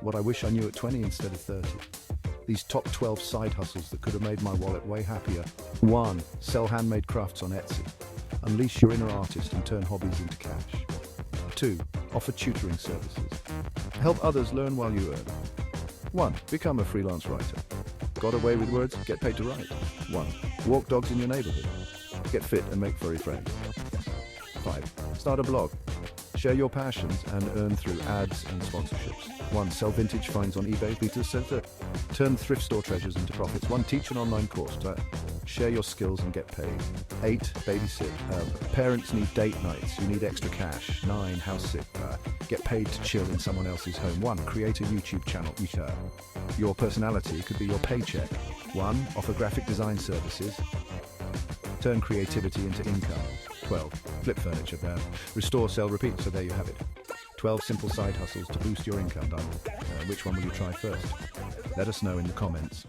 What I wish I knew at 20 instead of 30. These top 12 side hustles that could have made my wallet way happier. 1. Sell handmade crafts on Etsy. Unleash your inner artist and turn hobbies into cash. 2. Offer tutoring services. Help others learn while you earn. 1. Become a freelance writer. Got away with words? Get paid to write. 1. Walk dogs in your neighborhood. Get fit and make furry friends. 5. Start a blog. Share your passions and earn through ads and sponsorships. 1. Sell vintage finds on eBay. Peter Center. Turn thrift store treasures into profits. 1. Teach an online course. Share your skills and get paid. 8. Babysit. Parents need date nights. You need extra cash. 9. House sit. Get paid to chill in someone else's home. 1. Create a YouTube channel. Your personality could be your paycheck. 1. Offer graphic design services. Turn creativity into income. 12. Flip furniture. Restore, sell, repeat. So there you have it. 12 simple side hustles to boost your income. Which one will you try first? Let us know in the comments.